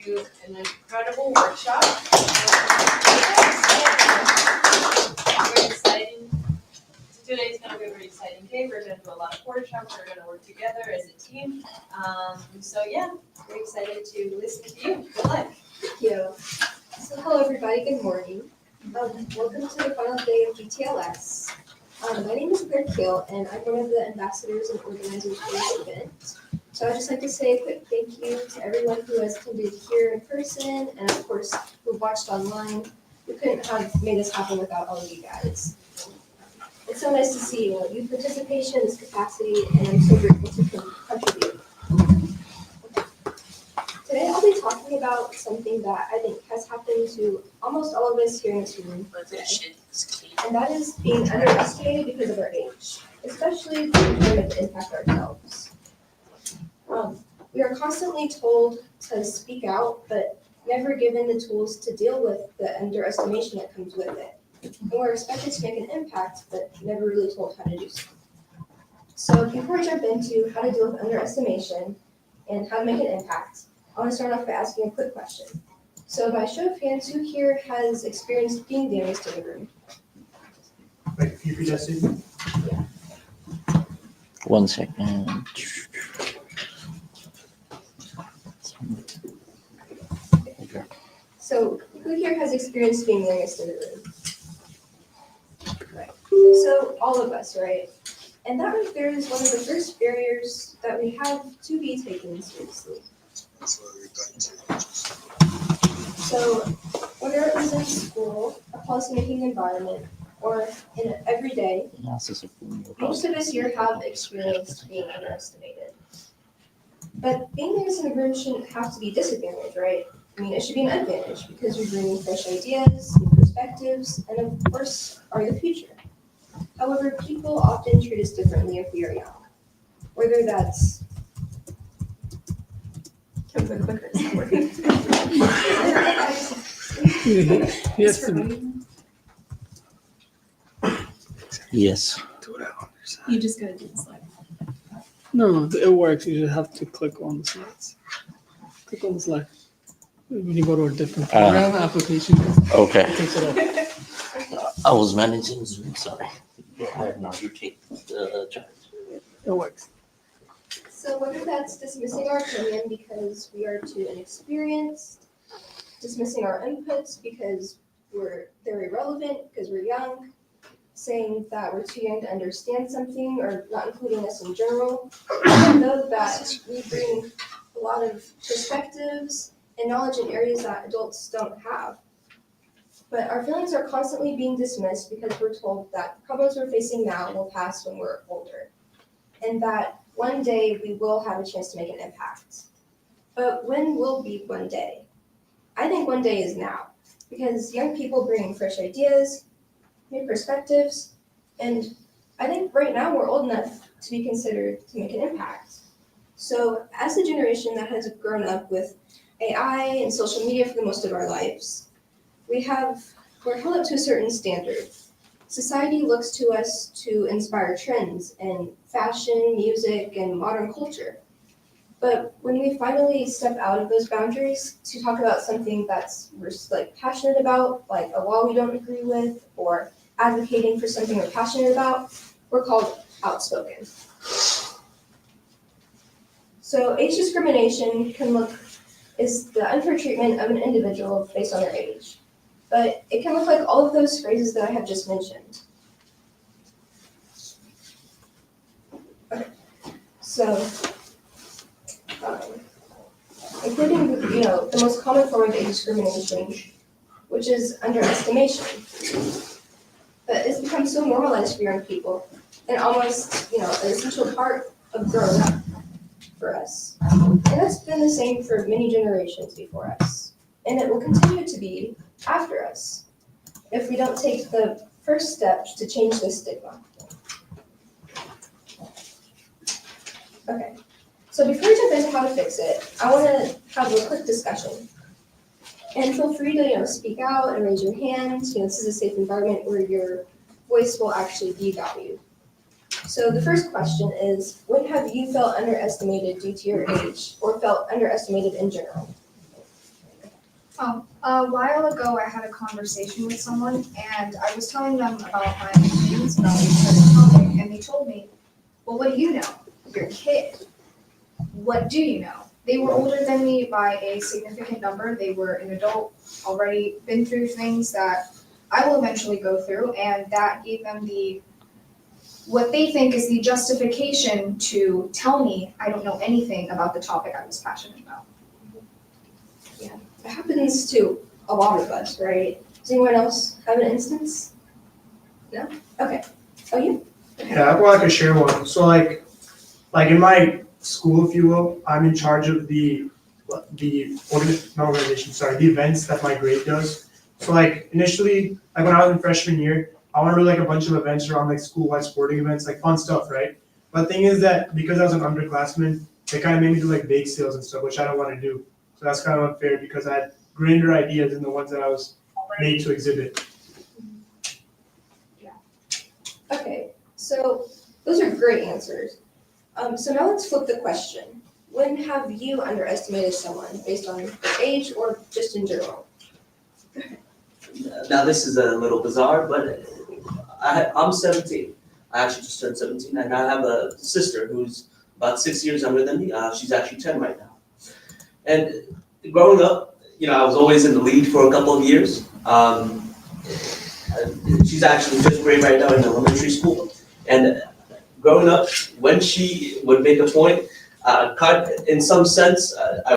to an incredible workshop. Very exciting. Today's going to be a very exciting day. We're going to do a lot of workshops. We're going to work together as a team. So yeah, very excited to listen to you. Good luck. Thank you. So hello everybody, good morning. Welcome to the final day of GTLS. My name is Claire Keel and I'm one of the ambassadors and organizers for this event. So I'd just like to say a quick thank you to everyone who has attended here in person and of course who watched online. We couldn't have made this happen without all of you guys. It's so nice to see you participation in this capacity and I'm so grateful to contribute. Today I'll be talking about something that I think has happened to almost all of us here in this room today. And that is being underestimated because of our age, especially when we're trying to impact ourselves. We are constantly told to speak out, but never given the tools to deal with the underestimation that comes with it. And we're expected to make an impact, but never really told how to do so. So before I jump into how to deal with underestimation and how to make an impact, I want to start off by asking a quick question. So by show of hands, who here has experienced being the youngest in the room? Wait, can you repeat that statement? 1 second. Okay. So who here has experienced being the youngest in the room? Right. So all of us, right? And that right there is one of the first barriers that we have to be taken seriously. So whether it was in school, a policymaking environment, or in everyday, most of us here have experienced being underestimated. But being the youngest in the room shouldn't have to be a disadvantage, right? I mean, it should be an advantage because we bring fresh ideas, new perspectives, and of course, are the future. However, people often treat us differently if we are young. Whether that's Yes. Yes. You just gotta do the slide. No, it works. You just have to click on the slides. Click on the slide. When you go to a different program application, Okay. it takes it off. I was managing Zoom, sorry. Go ahead, now you take the charge. It works. So whether that's dismissing our opinion because we are too inexperienced, dismissing our inputs because they're irrelevant because we're young, saying that we're too young to understand something or not including us in general, even though that we bring a lot of perspectives and knowledge in areas that adults don't have. But our feelings are constantly being dismissed because we're told that the problems we're facing now will pass when we're older, and that one day we will have a chance to make an impact. But when will be one day? I think one day is now, because young people bring fresh ideas, new perspectives, and I think right now we're old enough to be considered to make an impact. So as a generation that has grown up with AI and social media for the most of our lives, we're held up to a certain standard. Society looks to us to inspire trends in fashion, music, and modern culture. But when we finally step out of those boundaries to talk about something we're passionate about, like a law we don't agree with, or advocating for something we're passionate about, we're called outspoken. So age discrimination is the unfair treatment of an individual based on their age. But it can look like all of those phrases that I have just mentioned. Okay. So, including the most common form of age discrimination, which is underestimation. But it's become so normalized for young people and almost an essential part of growing up for us. And that's been the same for many generations before us. And it will continue to be after us if we don't take the first steps to change this stigma. Okay, so before we jump into how to fix it, I want to have a quick discussion. And feel free to speak out and raise your hand. This is a safe environment where your voice will actually be valued. So the first question is, when have you felt underestimated due to your age or felt underestimated in general? A while ago, I had a conversation with someone, and I was telling them about my opinions about a certain topic, and they told me, well, what do you know? You're a kid. What do you know? They were older than me by a significant number. They were an adult, already been through things that I will eventually go through, and that gave them what they think is the justification to tell me I don't know anything about the topic I was passionate about. It happens to a lot of us, right? Does anyone else have an instance? No? Okay. Oh, you? Yeah, well, I could share one. So like in my school, if you will, I'm in charge of the events that my grade does. So like initially, like when I was in freshman year, I wanted to do like a bunch of events around like school-wide sporting events, like fun stuff, right? But the thing is that because I was an underclassman, they kind of made me do like bake sales and stuff, which I don't want to do. So that's kind of unfair because I had grander ideas than the ones that I was made to exhibit. Okay, so those are great answers. So now let's flip the question. When have you underestimated someone based on their age or just in general? Now this is a little bizarre, but I'm 17. I actually just turned 17, and I have a sister who's about 6 years younger than me. She's actually 10 right now. And growing up, I was always in the lead for a couple of years. She's actually fifth grade right now in elementary school. And growing up, when she would make a point, in some sense, I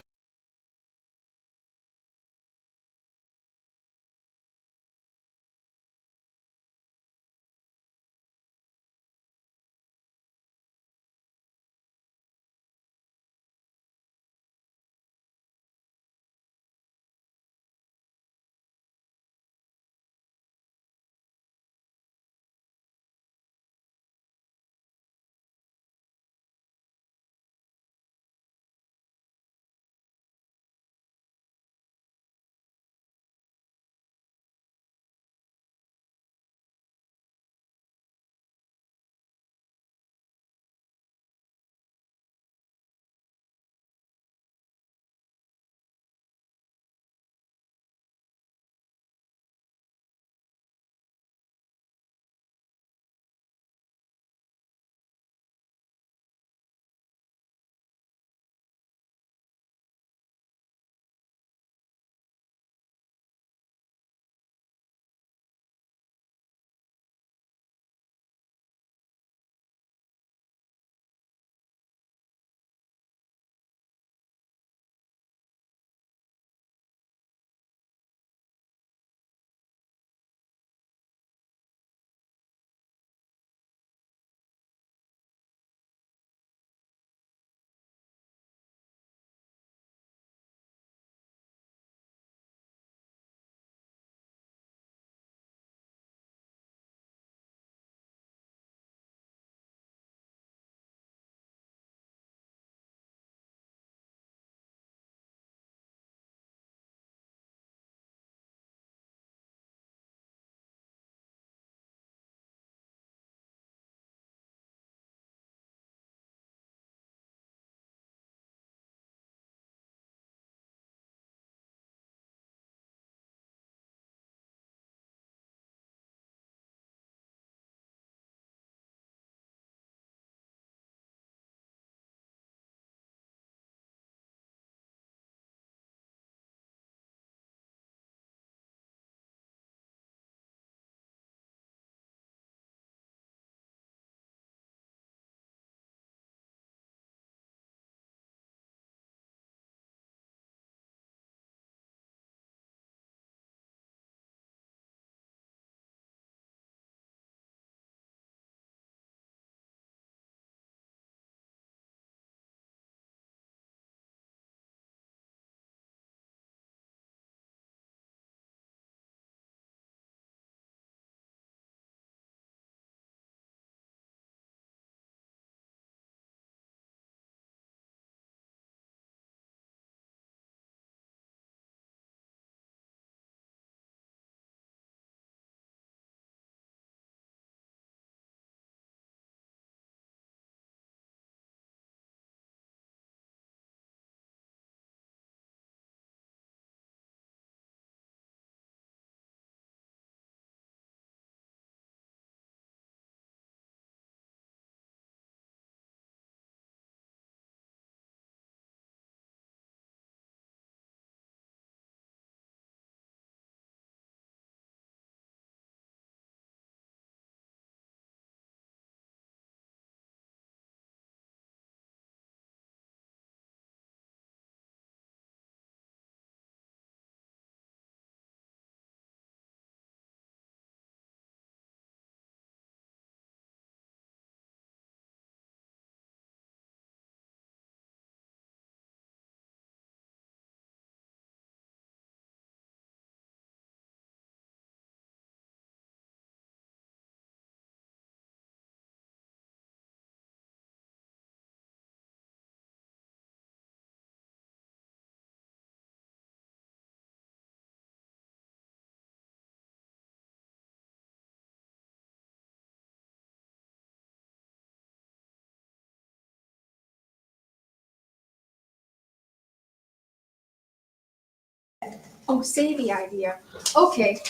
Oh, say the idea. Okay.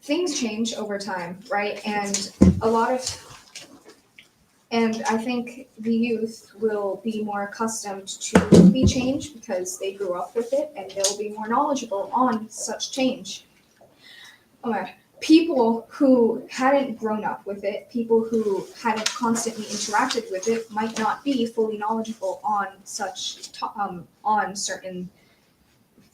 Things change over time, right? And I think the youth will be more accustomed to the change because they grew up with it and they'll be more knowledgeable on such change. People who hadn't grown up with it, people who hadn't constantly interacted with it, might not be fully knowledgeable on on certain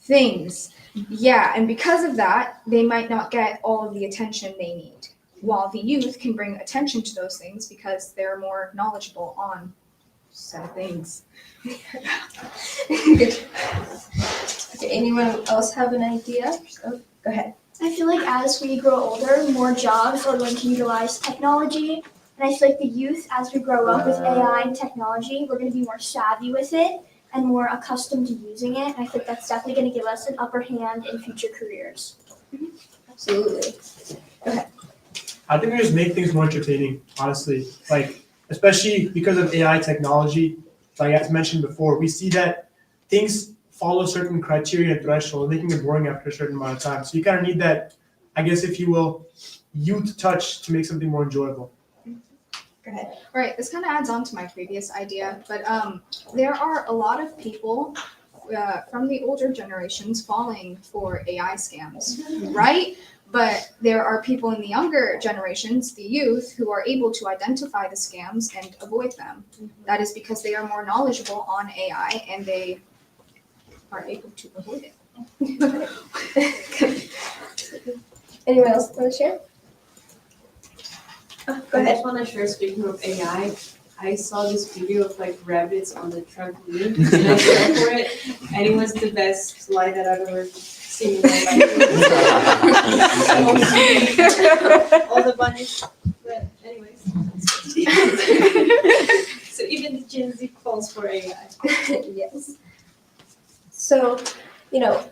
things. Yeah, and because of that, they might not get all of the attention they need. While the youth can bring attention to those things because they're more knowledgeable on said things. Okay, anyone else have an idea? Oh, go ahead. I feel like as we grow older, more jobs are going to utilize technology. And I feel like the youth, as we grow up with AI and technology, we're going to be more savvy with it and more accustomed to using it. And I think that's definitely going to give us an upper hand in future careers. Absolutely. I think we just make things more entertaining, honestly. Like, especially because of AI technology, like as mentioned before, we see that things follow certain criteria and threshold, making it boring after a certain amount of time. So you kind of need that, I guess, if you will, youth touch to make something more enjoyable. Go ahead. Right, this kind of adds on to my previous idea, but there are a lot of people from the older generations falling for AI scams, right? But there are people in the younger generations, the youth, who are able to identify the scams and avoid them. That is because they are more knowledgeable on AI and they are able to avoid it. Anyone else want to share? Go I ahead. just want to share, speaking of AI, I saw this video of like rabbits on the trampoline and I fell for it, and it was the best slide that I've ever seen in my life. All the bunnies, but anyways. So even the Gen Z falls for AI. Yes. So,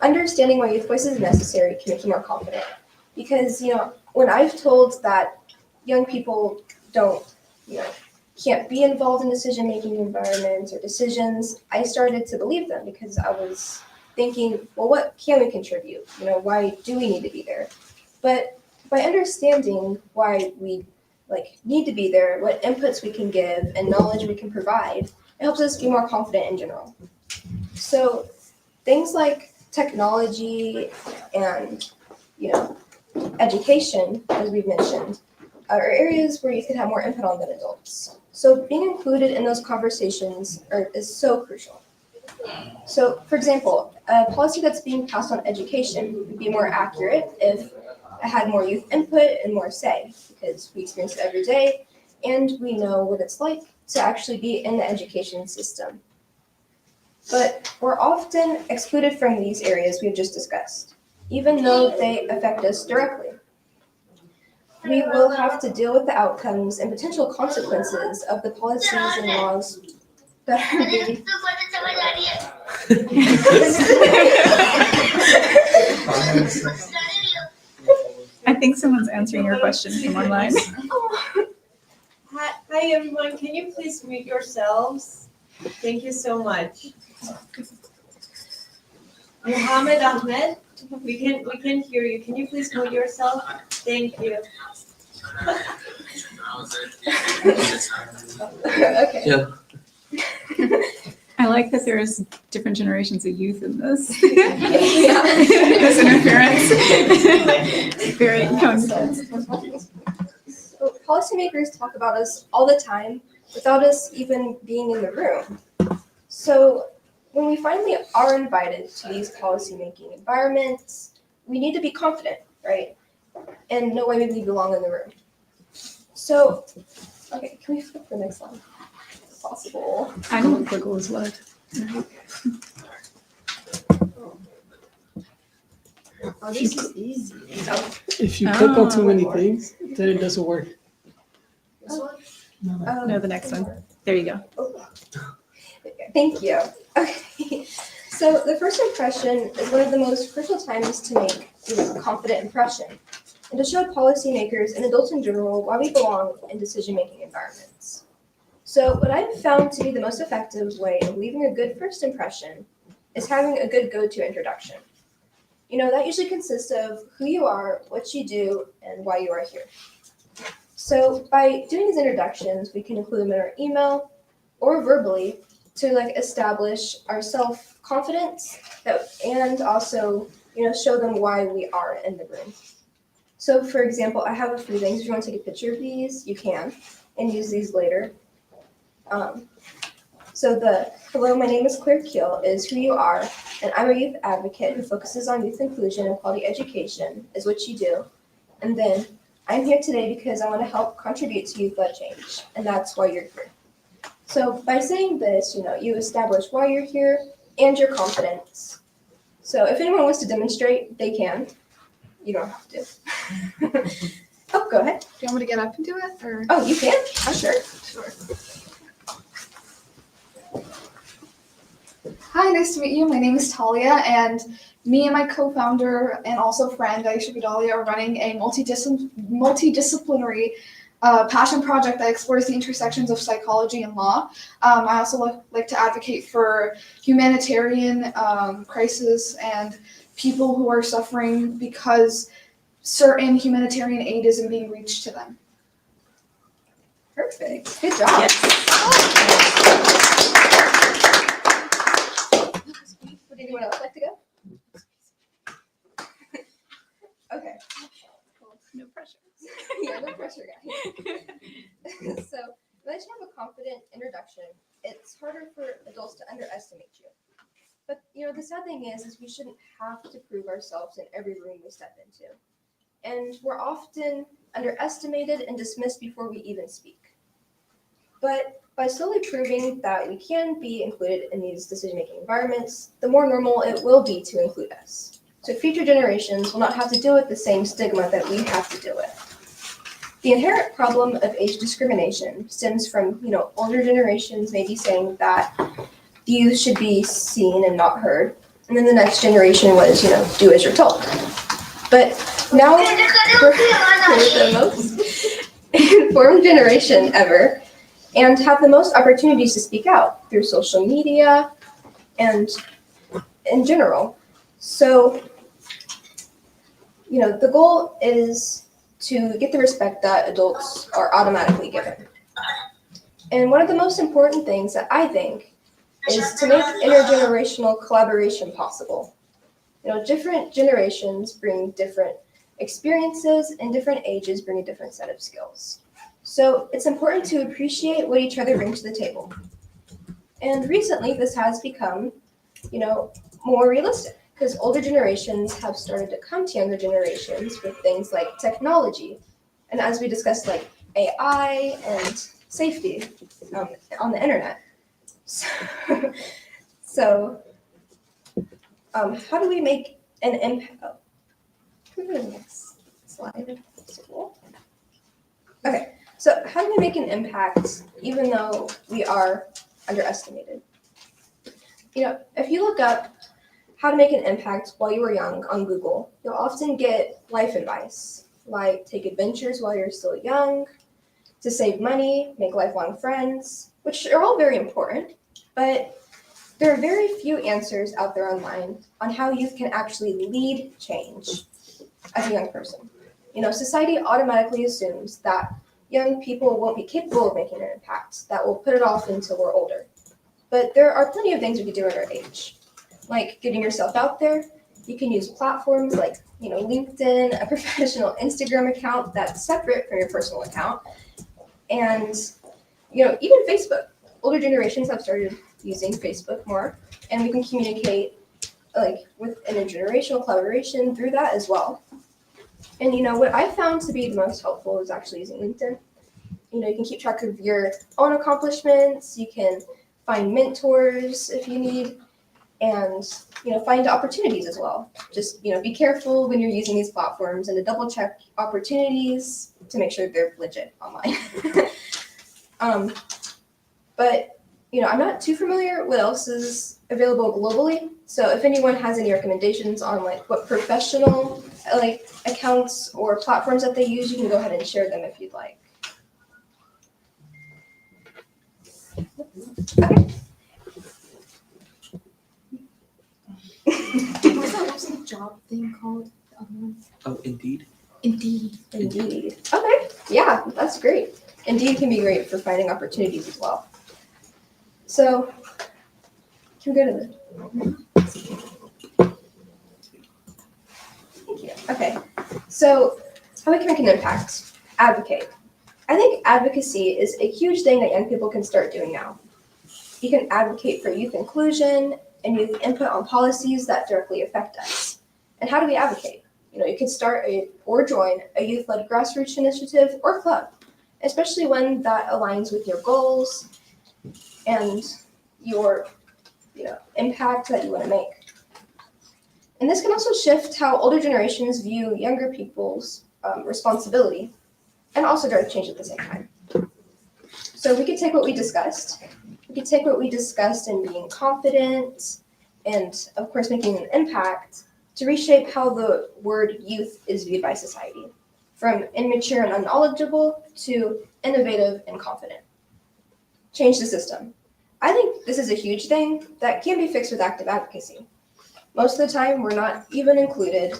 understanding why youth voice is necessary can make you more confident. Because, when I've told that young people can't be involved in decision-making environments or decisions, I started to believe them because I was thinking, well, what can we contribute? Why do we need to be there? But by understanding why we need to be there, what inputs we can give and knowledge we can provide, it helps us be more confident in general. So things like technology and, education, as we've mentioned, are areas where you could have more input on than adults. So being included in those conversations is so crucial. So, for example, a policy that's being passed on education would be more accurate if it had more youth input and more say, because we experience it every day, and we know what it's like to actually be in the education system. But we're often excluded from these areas we've just discussed, even though they affect us directly. We will have to deal with the outcomes and potential consequences of the policies and laws that are being. I think someone's answering your question from online. Hi everyone, can you please mute yourselves? Thank you so much. Muhammad Ahmed, we can hear you. Can you please mute yourself? Thank you. Okay. Yeah. I like that there's different generations of youth in this. Yeah. This interference. Very young kids. So policymakers talk about us all the time without us even being in the room. So when we finally are invited to these policymaking environments, we need to be confident, right? And know why we belong in the room. So, okay, can we flip the next slide? If possible. I Go don't and click on the slide. Oh, this is easy. If you click on too many things, then it doesn't work. This one? No. know the next one. There you go. Thank you. Okay. So the first impression is one of the most crucial times to make a confident impression and to show policymakers and adults in general why we belong in decision-making environments. So what I've found to be the most effective way of leaving a good first impression is having a good go-to introduction. That usually consists of who you are, what you do, and why you are here. So by doing these introductions, we can include them in our email or verbally to establish our self-confidence and also, show them why we are in the room. So for example, I have a few things. If you want to take a picture of these, you can, and use these later. So the hello, my name is Claire Keel is who you are, and I'm a youth advocate who focuses on youth inclusion and quality education is what you do. And then I'm here today because I want to help contribute to youth-led change, and that's why you're here. So by saying this, you establish why you're here and your confidence. So if anyone wants to demonstrate, they can. You don't have to. Oh, go ahead. Do you want me to get up and do it, or? Oh, you can? Oh, sure. Sure. Hi, nice to meet you. My name is Talia, and me and my co-founder and also friend Aisha Vidalia are running a multidisciplinary passion project that explores the intersections of psychology and law. I also like to advocate for humanitarian crisis and people who are suffering because certain humanitarian aid isn't being reached to them. Perfect. Good job. Would anyone else like to go? Okay. No pressure. Yeah, no pressure, guys. So, unless you have a confident introduction, it's harder for adults to underestimate you. But, the sad thing is we shouldn't have to prove ourselves in every room we step into. And we're often underestimated and dismissed before we even speak. But by slowly proving that we can be included in these decision-making environments, the more normal it will be to include us. So future generations will not have to deal with the same stigma that we have to deal with. The inherent problem of age discrimination stems from, older generations maybe saying that youth should be seen and not heard. And then the next generation was, do as you're told. But now we're the most informed generation ever and have the most opportunities to speak out through social media and in general. So, the goal is to get the respect that adults are automatically given. And one of the most important things that I think is to make intergenerational collaboration possible. Different generations bring different experiences and different ages bring a different set of skills. So it's important to appreciate what each other brings to the table. And recently this has become, more realistic because older generations have started to come to younger generations with things like technology. And as we discussed, like AI and safety on the internet. So how do we make an impact? Oh, can we go to the next slide? Okay, so how do we make an impact even though we are underestimated? If you look up how to make an impact while you were young on Google, you'll often get life advice, like take adventures while you're still young, to save money, make lifelong friends, which are all very important, but there are very few answers out there online on how youth can actually lead change as a young person. Society automatically assumes that young people won't be capable of making an impact, that we'll put it off until we're older. But there are plenty of things we can do at our age, like getting yourself out there. You can use platforms like, LinkedIn, a professional Instagram account that's separate from your personal account, and, even Facebook. Older generations have started using Facebook more, and we can communicate with intergenerational collaboration through that as well. And what I found to be the most helpful is actually using LinkedIn. You can keep track of your own accomplishments, you can find mentors if you need, and find opportunities as well. Just be careful when you're using these platforms and to double check opportunities to make sure they're legit online. But I'm not too familiar what else is available globally. So if anyone has any recommendations on what professional accounts or platforms that they use, you can go ahead and share them if you'd like. Okay. What's that website job thing called? The other one? Oh, indeed. Indeed. Indeed. Okay, yeah, that's great. Indeed can be great for finding opportunities as well. So, can we go to the? Thank you. Okay, so how we can make an impact? Advocate. I think advocacy is a huge thing that young people can start doing now. You can advocate for youth inclusion and youth input on policies that directly affect us. And how do we advocate? You could start or join a youth-led grassroots initiative or club, especially one that aligns with your goals and your impact that you want to make. And this can also shift how older generations view younger people's responsibility and also drive change at the same time. So we could take what we discussed. We could take what we discussed in being confident and, of course, making an impact to reshape how the word youth is viewed by society, from immature and unknowledgeable to innovative and confident. Change the system. I think this is a huge thing that can be fixed with active advocacy. Most of the time, we're not even included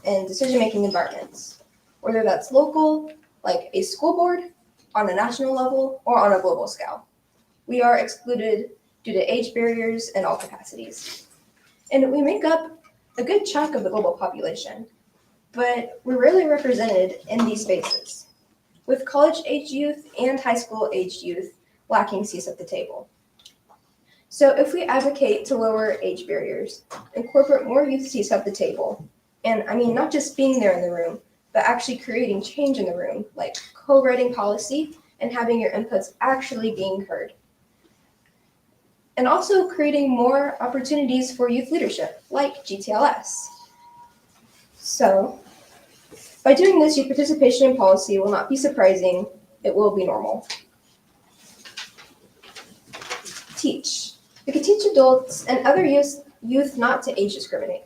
in decision-making environments, whether that's local, like a school board, on a national level, or on a global scale. We are excluded due to age barriers and all capacities. And we make up a good chunk of the global population, but we're rarely represented in these spaces, with college-age youth and high school-aged youth lacking seats at the table. So if we advocate to lower age barriers, incorporate more youth seats at the table, and I mean not just being there in the room, but actually creating change in the room, like co-writing policy and having your inputs actually being heard. And also creating more opportunities for youth leadership, like GTLS. So, by doing this, youth participation in policy will not be surprising, it will be normal. Teach. We can teach adults and other youth not to age discriminate.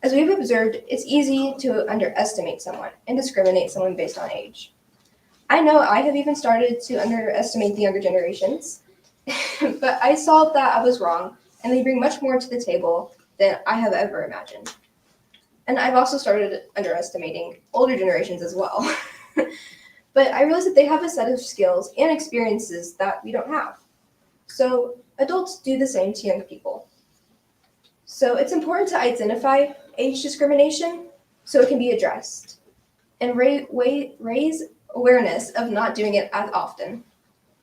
As we've observed, it's easy to underestimate someone and discriminate someone based on age. I know I have even started to underestimate the younger generations, but I saw that I was wrong, and they bring much more to the table than I have ever imagined. And I've also started underestimating older generations as well. But I realized that they have a set of skills and experiences that we don't have. So adults do the same to young people. So it's important to identify age discrimination so it can be addressed and raise awareness of not doing it as often.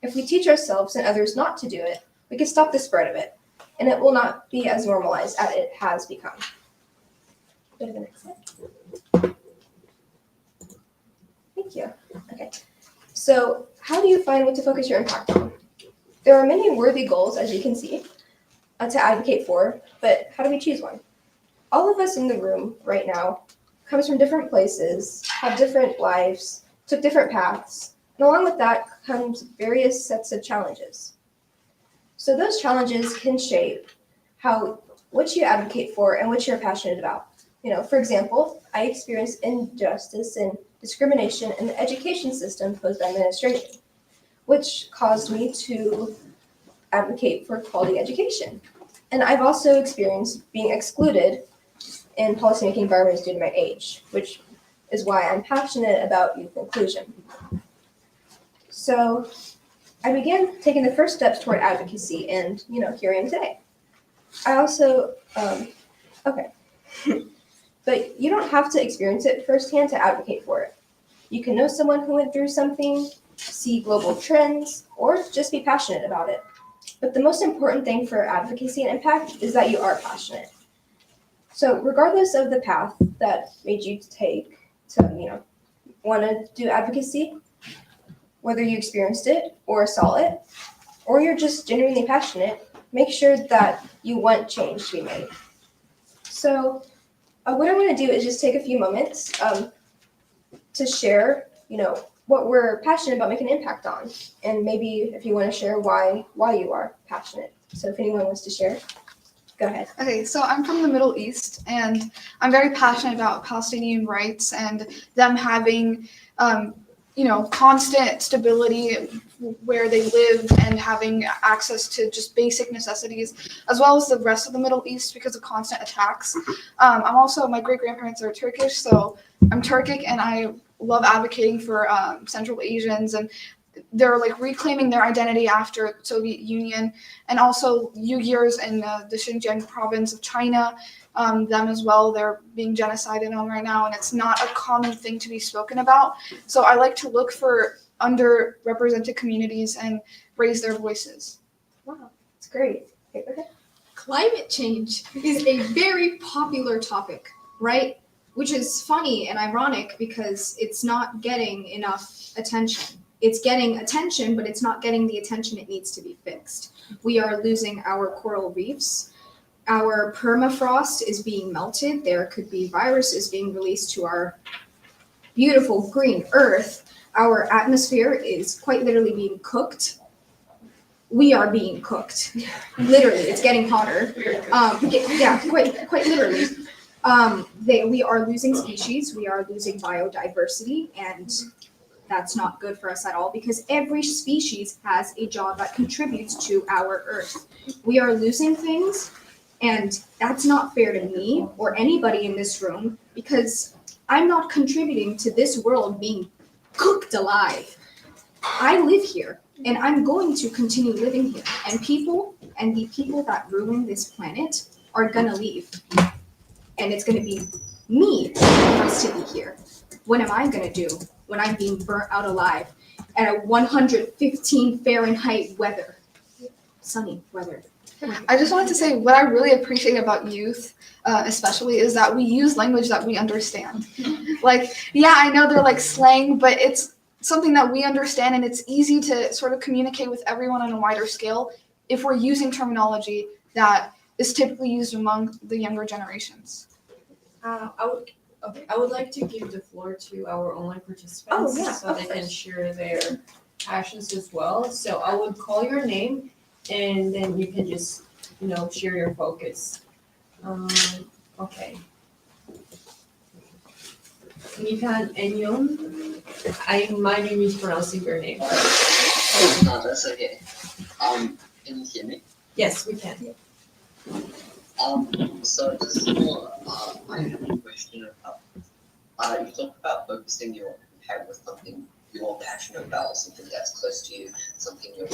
If we teach ourselves and others not to do it, we can stop the spread of it, and it will not be as normalized as it has become. Go to the next slide. Thank you. Okay. So how do you find what to focus your impact on? There are many worthy goals, as you can see, to advocate for, but how do we choose one? All of us in the room right now comes from different places, have different lives, took different paths, and along with that comes various sets of challenges. So those challenges can shape what you advocate for and what you're passionate about. For example, I experienced injustice and discrimination in the education system posed by administration, which caused me to advocate for quality education. And I've also experienced being excluded in policymaking environments due to my age, which is why I'm passionate about youth inclusion. So I began taking the first steps toward advocacy, and here I am today. I also, but you don't have to experience it firsthand to advocate for it. You can know someone who went through something, see global trends, or just be passionate about it. But the most important thing for advocacy and impact is that you are passionate. So regardless of the path that made you take to, want to do advocacy, whether you experienced it or saw it, or you're just genuinely passionate, make sure that you want change to be made. So what I'm going to do is just take a few moments to share, what we're passionate about making an impact on, and maybe if you want to share why you are passionate. So if anyone wants to share, go ahead. Okay, so I'm from the Middle East, and I'm very passionate about Palestinian rights and them having, constant stability where they live and having access to just basic necessities, as well as the rest of the Middle East because of constant attacks. I'm also, my great grandparents are Turkish, so I'm Turkic, and I love advocating for Central Asians, and they're like reclaiming their identity after Soviet Union, and also Uyghurs in the Xinjiang province of China. Them as well, they're being genocided on right now, and it's not a common thing to be spoken about. So I like to look for underrepresented communities and raise their voices. Wow, it's great. Okay, okay. Climate change is a very popular topic, right? Which is funny and ironic because it's not getting enough attention. It's getting attention, but it's not getting the attention it needs to be fixed. We are losing our coral reefs. Our permafrost is being melted. There could be viruses being released to our beautiful green earth. Our atmosphere is quite literally being cooked. We are being cooked. Literally, it's getting hotter. Yeah, quite literally. We are losing species. We are losing biodiversity, and that's not good for us at all because every species has a job that contributes to our earth. We are losing things, and that's not fair to me or anybody in this room because I'm not contributing to this world being cooked alive. I live here, and I'm going to continue living here. And the people that ruin this planet are gonna leave. And it's gonna be me who has to be here. What am I gonna do when I'm being burnt out alive at a 115 Fahrenheit weather? Sunny weather. I just wanted to say what I really appreciate about youth, especially, is that we use language that we understand. Like, yeah, I know they're like slang, but it's something that we understand, and it's easy to sort of communicate with everyone on a wider scale if we're using terminology that is typically used among the younger generations. I would like to give the floor to our online participants Oh, yeah, so of they can course. share their passions as well. So I would call your name and then you can just, share your focus. Okay. Nikan Enyon. I might be mispronouncing your name. No, that's okay. Can you hear me? Yes, we can. So just for, I have a question about, you talked about focusing your head with something you're passionate about, something that's close to you, something you're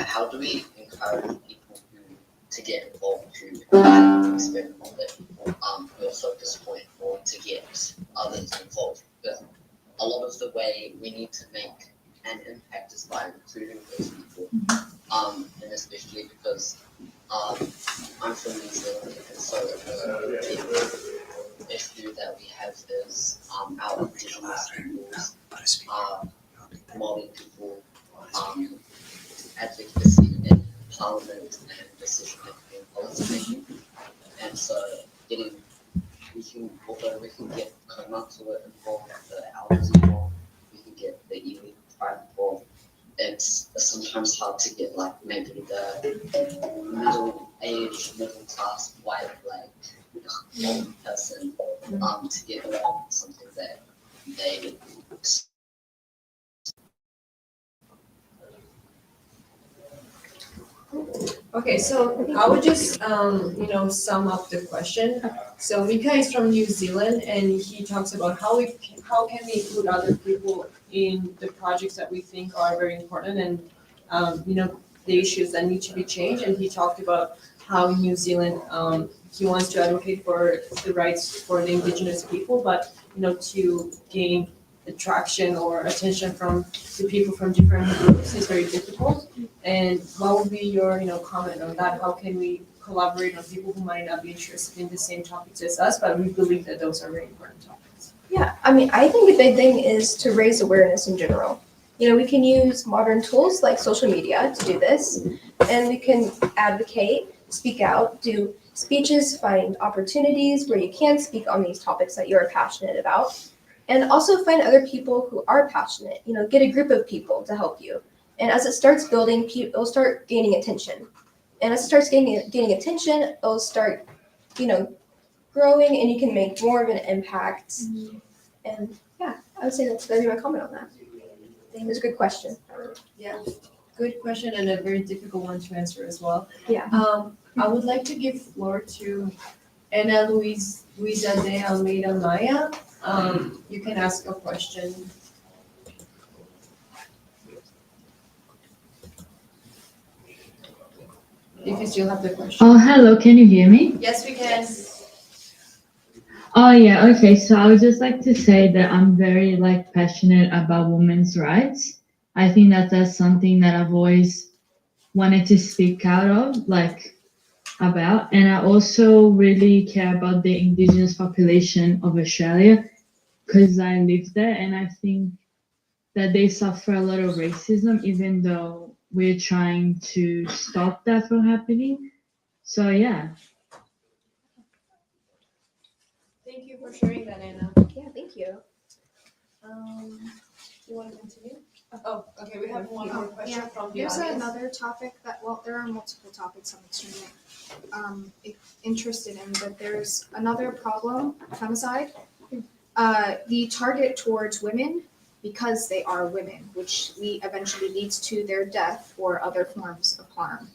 how do we encourage people to get involved, to experiment with it, your focus point, or to get others involved? But a lot of the way we need to make an impact is by including those people, and especially because I'm from New Zealand, and so the issue that we have is our Indigenous peoples, Māori people, advocacy in Parliament and decision making and policy making, and so although we can get Kaumātua involved, the elders involved, we can get the elite tribe involved. It's sometimes hard to get like maybe the middle-aged, middle-class, white, old person to get involved in something that they. Okay, so I would just, sum up the question. So Mika is from New Zealand and he talks about how can we include other people in the projects that we think are very important and, the issues that need to be changed. And he talked about how in New Zealand, he wants to advocate for the rights for the Indigenous people, but, to gain attraction or attention from the people from different groups is very difficult. And what would be your, comment on that? How can we collaborate on people who might not be interested in the same topics as us, but we believe that those are very important topics? Yeah, I mean, I think the big thing is to raise awareness in general. We can use modern tools like social media to do this, and we can advocate, speak out, do speeches, find opportunities where you can speak on these topics that you're passionate about, and also find other people who are passionate. Get a group of people to help you. And as it starts building, it'll start gaining attention. And as it starts gaining attention, it'll start, growing, and you can make more of an impact. And yeah, I would say that'd be my comment on that. It was a good question. Good question and a very difficult one to answer as well. Yeah. I would like to give floor to Ana Luisa de Almeida Maya. You can ask a question. If you still have the question. Oh, hello, can you hear me? Yes, we can. Oh, yeah, okay. So I would just like to say that I'm very passionate about women's rights. I think that that's something that I've always wanted to speak out of, about. And I also really care about the Indigenous population of Australia because I live there, and I think that they suffer a lot of racism, even though we're trying to stop that from happening. So yeah. Thank you for sharing that, Anna. Yeah, thank you. You want to continue? Oh, okay, we have one more question from the There's audience. another topic that, well, there are multiple topics I'm extremely interested in, but there's another problem, femicide. The target towards women because they are women, which eventually leads to their death or other forms of harm.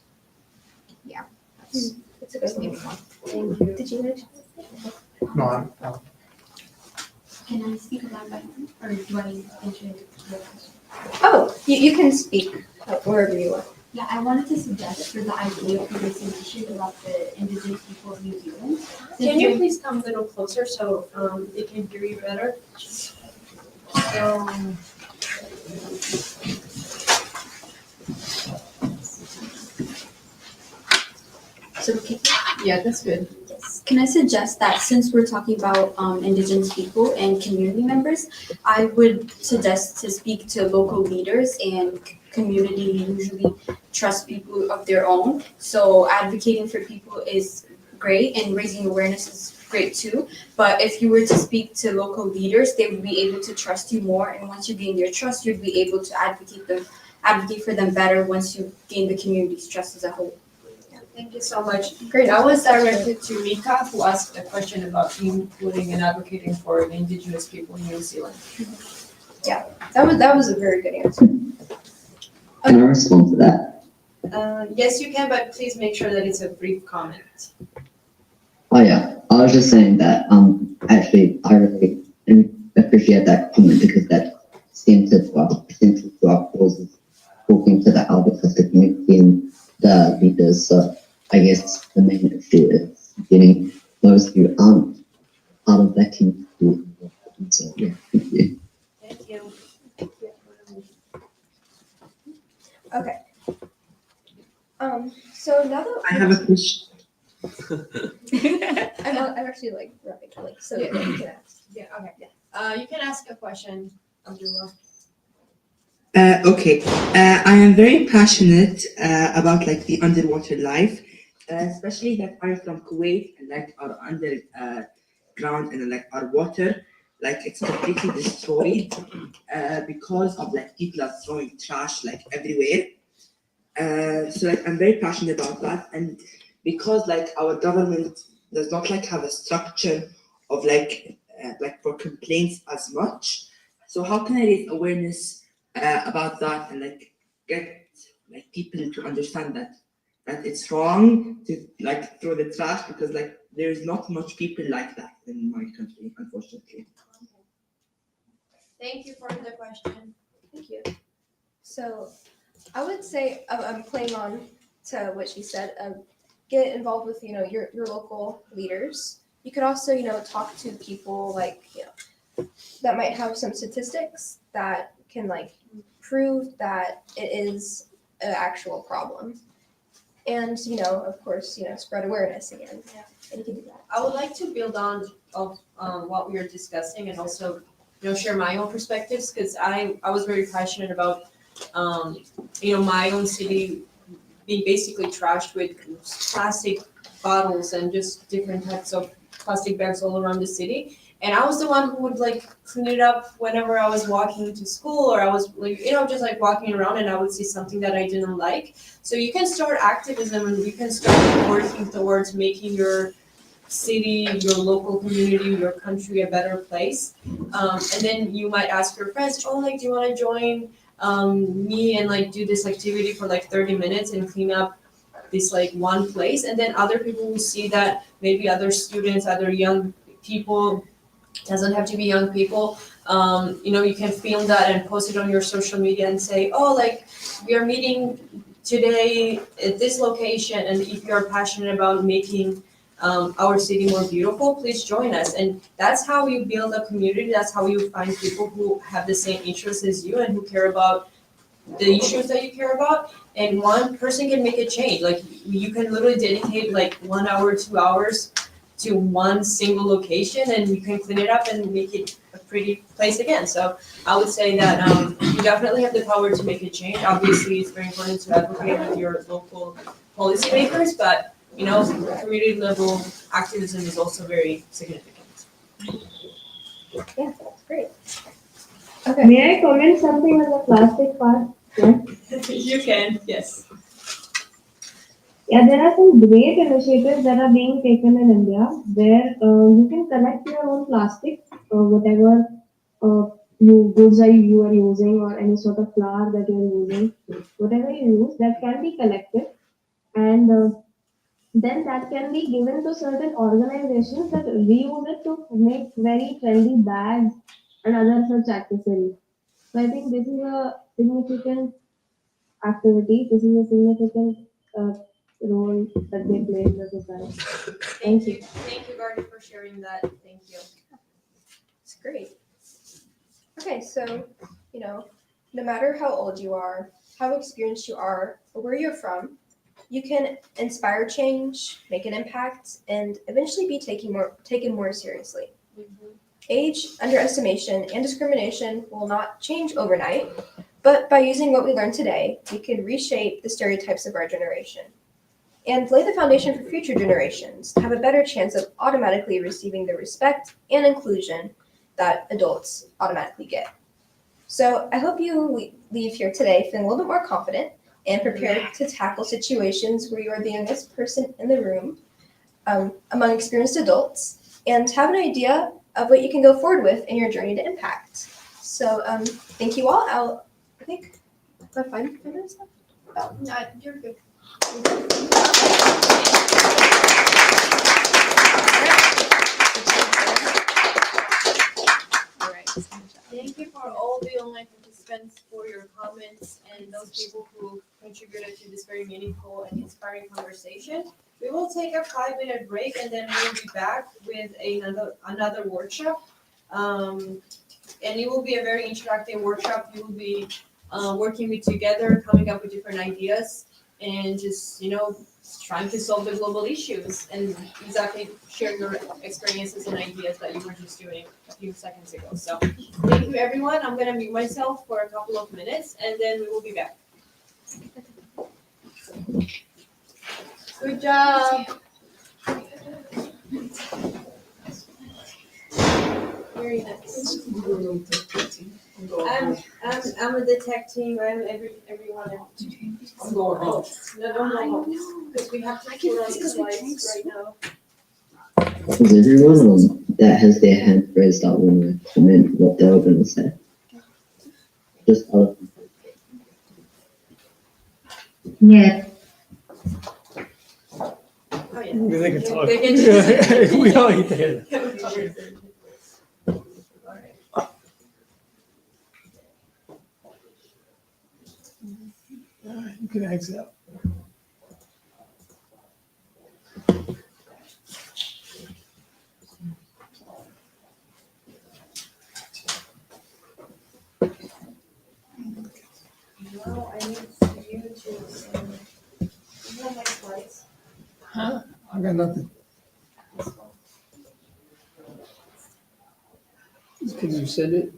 Yeah, It's a good maybe one. one. Thank you. Did you mention? No, Can I speak about that, or do I introduce the question? Oh, you can speak wherever you want. Yeah, I wanted to suggest for the idea of representation about the indigenous people of New Zealand. Can you please come a little closer so they can hear you better? So, okay. Yeah, that's good. Yes. Can I suggest that since we're talking about indigenous people and community members, I would suggest to speak to local leaders, and community usually trust people of their own. So advocating for people is great, and raising awareness is great too. But if you were to speak to local leaders, they would be able to trust you more. And once you gain their trust, you'd be able to advocate for them better once you gain the community's trust as a whole. Thank you so much. Great. That was directed to Mika, who asked a question about including and advocating for the indigenous people in New Zealand. That was a very good answer. Can I respond to that? Yes, you can, but please make sure that it's a brief comment. Oh yeah, I was just saying that actually I really appreciate that comment because that seems to our causes, talking to the elders of the community and the leaders. So I guess the main issue is getting those who aren't part of that community. So yeah, thank you. Thank you. Okay. So now that I have a question. I'm actually rubbing Kelly, so you can ask. Yeah, okay. You can ask a question, Abdullah. Okay, I am very passionate about the underwater life, especially that I'm from Kuwait and our underground and our water, it's completely destroyed because of people are throwing trash everywhere. So I'm very passionate about that, and because our government does not have a structure of for complaints as much. So how can I raise awareness about that and get people to understand that it's wrong to throw the trash, because there is not much people like that in my country, unfortunately. Thank you for the question. Thank you. So I would say I'm playing on to what she said. Get involved with your local leaders. You could also talk to people that might have some statistics that can prove that it is an actual problem, and of course spread awareness again. Yeah. And you can do that. I would like to build on what we were discussing and also share my own perspectives, because I was very passionate about my own city being basically trashed with plastic bottles and just different types of plastic bags all around the city. And I was the one who would clean it up whenever I was walking to school, or I was just walking around and I would see something that I didn't like. So you can start activism and you can start working towards making your city, your local community, your country a better place. And then you might ask your friends, do you want to join me and like do this activity for like 30 minutes and clean up this like one place, and then other people will see that maybe other students, other young people, doesn't have to be young people, you can film that and post it on your social media and say, oh, like we are meeting today at this location, and if you're passionate about making our city more beautiful, please join us. And that's how you build a community. That's how you find people who have the same interests as you and who care about the issues that you care about. And one person can make a change. Like you can literally dedicate like 1 hour, 2 hours to one single location, and you can clean it up and make it a pretty place again. So I would say that you definitely have the power to make a change. Obviously, it's very important to advocate with your local policymakers, but community level activism is also very significant. Yeah, that's great. May I comment something on the plastic part? You can, yes. Yeah, there are some great initiatives that are being taken in India where you can collect your own plastic, whatever goods you are using, or any sort of flour that you are using, whatever you use, that can be collected, and then that can be given to certain organizations that reuse it to make very trendy bags and other such accessories. So I think this is a significant activity. This is a significant role that they play in the society. Thank you. Thank you, Garden, for sharing that. Thank you. It's great. Okay, so, no matter how old you are, how experienced you are, or where you're from, you can inspire change, make an impact, and eventually be taken more seriously. Age, underestimation, and discrimination will not change overnight, but by using what we learned today, we can reshape the stereotypes of our generation and lay the foundation for future generations to have a better chance of automatically receiving the respect and inclusion that adults automatically get. So I hope you leave here today feeling a little bit more confident and prepared to tackle situations where you are the youngest person in the room among experienced adults, and have an idea of what you can go forward with in your journey to impact. So thank you all. I think about 5 minutes left. Oh, no, you're good. Thank you for all the online participants for your comments and those people who contributed to this very meaningful and inspiring conversation. We will take a 5-minute break, and then we'll be back with another workshop. And it will be a very interactive workshop. You will be working with together, coming up with different ideas, and just trying to solve the global issues and exactly share your experiences and ideas that you were just doing a few seconds ago. So thank you, everyone. I'm gonna mute myself for a couple of minutes, and then we will be back. Good job. Very nice. I'm with the tech team. I'm everyone else. I'm going home. No, don't go home. Because we have to put on the slides right now. Does everyone that has their hand raised up want to comment what they were going to say? Just other. Yeah. Oh, yeah. They can talk. They can just- We all need to hear that. You can exit out. Now I need you to you have my slides. Huh? I got nothing. Because you said it.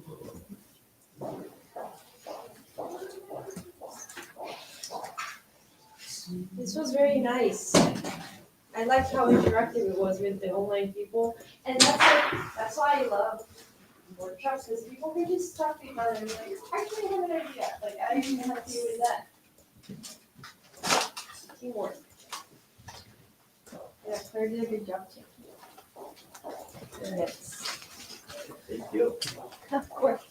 This was very nice. I liked how interactive it was with the online people, and that's why I love workshops, because people can just talk to each other and be like, actually, I have an idea. Like, I can help you with that. Teamwork. Yeah, Claire did a good job too. Yes. Thank you. Of course.